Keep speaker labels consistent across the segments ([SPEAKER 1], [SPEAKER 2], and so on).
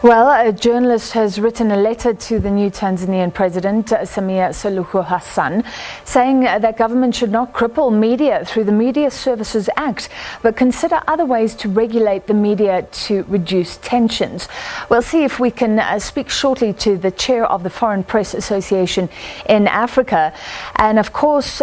[SPEAKER 1] Well, a journalist has written a letter to the new Tanzanian president, Samia Suluhu Hassan, saying that government should not cripple media through the Media Services Act, but consider other ways to regulate the media to reduce tensions. We'll see if we can speak shortly to the chair of the Foreign Press Association in Africa. And of course,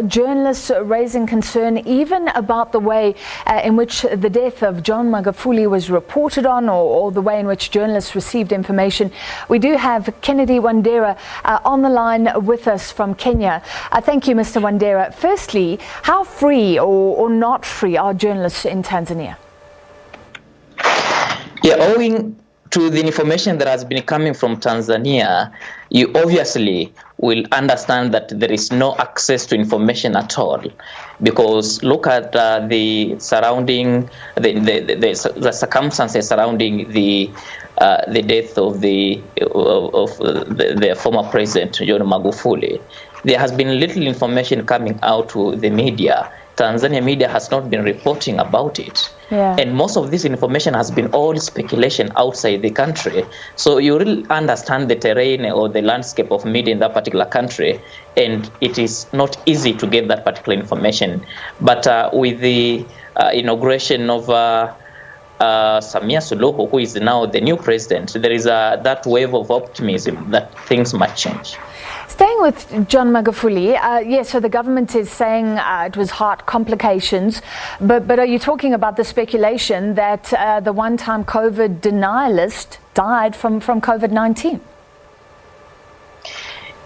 [SPEAKER 1] journalists raising concern even about the way in which the death of John Magufuli was reported on, or the way in which journalists received information. We do have Kennedy Wandera on the line with us from Kenya. Thank you, Mr. Wandera. Firstly, how free or not free are journalists in Tanzania?
[SPEAKER 2] Yeah, owing to the information that has been coming from Tanzania, you obviously will understand that there is no access to information at all, because look at the surrounding the circumstances surrounding the death of the former president John Magufuli. There has been little information coming out to the media. Tanzania media has not been reporting about it.
[SPEAKER 1] Yeah.
[SPEAKER 2] And most of this information has been all speculation outside the country. So you really understand the terrain or the landscape of media in that particular country, and it is not easy to get that particular information. But with the inauguration of Samia Suluhu, who is now the new president, there is that wave of optimism that things might change.
[SPEAKER 1] Staying with John Magufuli, yes, so the government is saying it was heart complications, but are you talking about the speculation that the one-time COVID denialist died from COVID-19?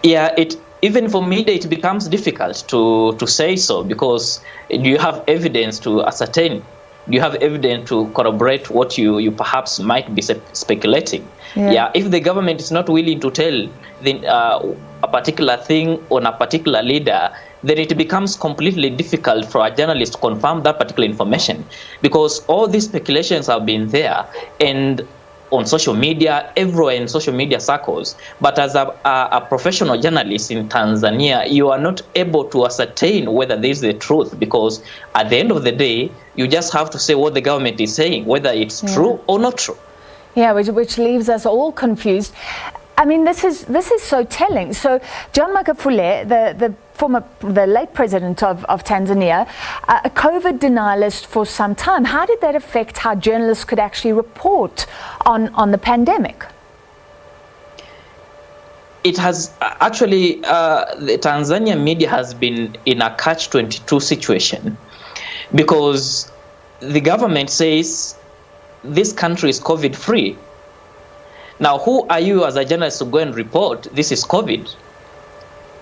[SPEAKER 2] Yeah, even for media it becomes difficult to say so, because do you have evidence to ascertain? Do you have evidence to corroborate what you perhaps might be speculating? Yeah, if the government is not willing to tell a particular thing on a particular leader, then it becomes completely difficult for a journalist to confirm that particular information, because all these speculations have been there and on social media, everywhere in social media circles. But as a professional journalist in Tanzania, you are not able to ascertain whether this is the truth, because at the end of the day, you just have to say what the government is saying, whether it's true or not true.
[SPEAKER 1] Yeah, which leaves us all confused. I mean, this is so telling. So John Magufuli, the late president of Tanzania, a COVID denialist for some time. How did that affect how journalists could actually report on the pandemic?
[SPEAKER 2] It has actually, the Tanzanian media has been in a catch-22 situation, because the government says this country is COVID-free. Now, who are you as a journalist to go and report this is COVID?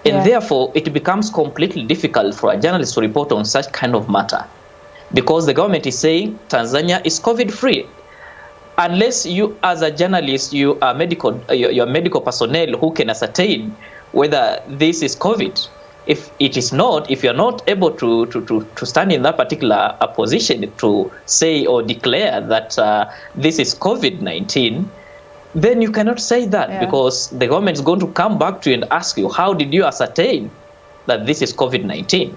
[SPEAKER 2] And therefore, it becomes completely difficult for a journalist to report on such kind of matter, because the government is saying Tanzania is COVID-free. Unless you, as a journalist, you are you're medical personnel who can ascertain whether this is COVID. If it is not, if you're not able to stand in that particular position to say or declare that this is COVID-19, then you cannot say that, because the government is going to come back to you and ask you, how did you ascertain that this is COVID-19?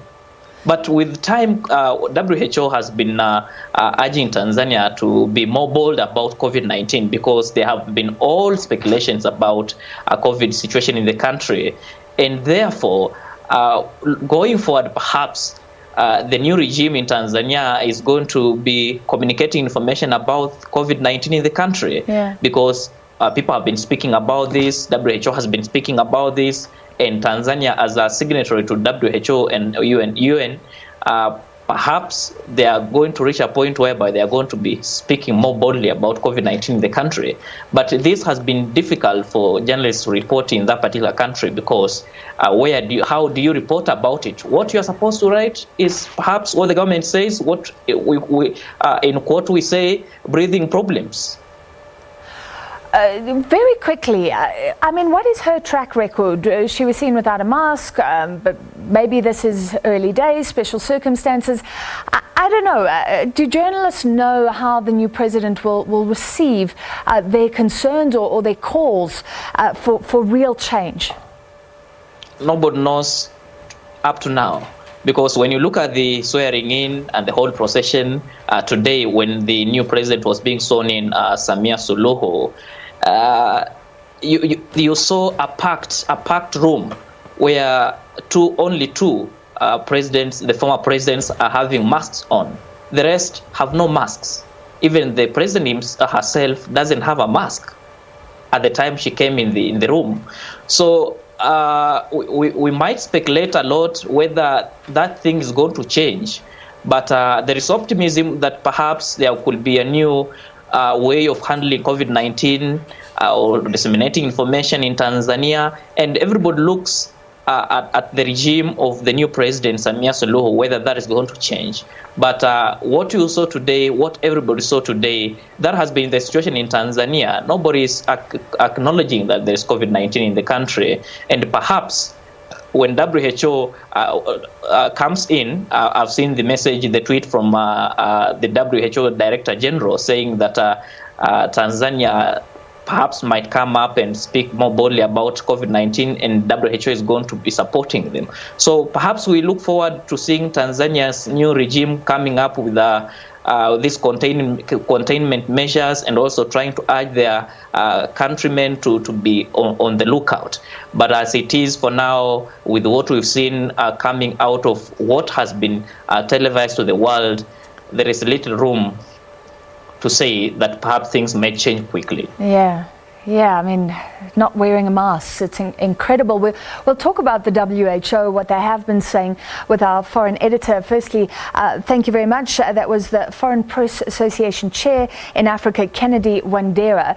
[SPEAKER 2] But with time, WHO has been urging Tanzania to be more bold about COVID-19, because there have been all speculations about a COVID situation in the country. And therefore, going forward, perhaps the new regime in Tanzania is going to be communicating information about COVID-19 in the country, because people have been speaking about this, WHO has been speaking about this, and Tanzania, as a signatory to WHO and UN, perhaps they are going to reach a point whereby they are going to be speaking more boldly about COVID-19 in the country. But this has been difficult for journalists to report in that particular country, because how do you report about it? What you are supposed to write is perhaps what the government says, what in quote we say, breathing problems.
[SPEAKER 1] Very quickly, I mean, what is her track record? She was seen without a mask, but maybe this is early days, special circumstances. I don't know. Do journalists know how the new president will receive their concerns or their calls for real change?
[SPEAKER 2] Nobody knows up to now, Because when you look at the swearing in and the whole procession today, when the new president was being sworn in, Samia Suluhu, you saw a packed room where only two presidents, the former presidents, are having masks on. The rest have no masks. Even the president herself doesn't have a mask at the time she came in the room. So we might speculate a lot whether that thing is going to change, but there is optimism that perhaps there could be a new way of handling COVID-19 or disseminating information in Tanzania, and everybody looks at the regime of the new president, Samia Suluhu, whether that is going to change. But what you saw today, what everybody saw today, that has been the situation in Tanzania. Nobody is acknowledging that there is COVID-19 in the country. And perhaps when WHO comes in, I've seen the message, the tweet from the WHO Director General saying that Tanzania perhaps might come up and speak more boldly about COVID-19, and WHO is going to be supporting them. So perhaps we look forward to seeing Tanzania's new regime coming up with these containment measures, and also trying to urge their countrymen to be on the lookout. But as it is for now, with what we've seen coming out of what has been televised to the world, there is little room to say that perhaps things may change quickly.
[SPEAKER 1] Yeah, I mean, not wearing a mask, it's incredible. We'll talk about the WHO, what they have been saying, with our foreign editor. Firstly, thank you very much. That was the Foreign Press Association Chair in Africa, Kennedy Wandera.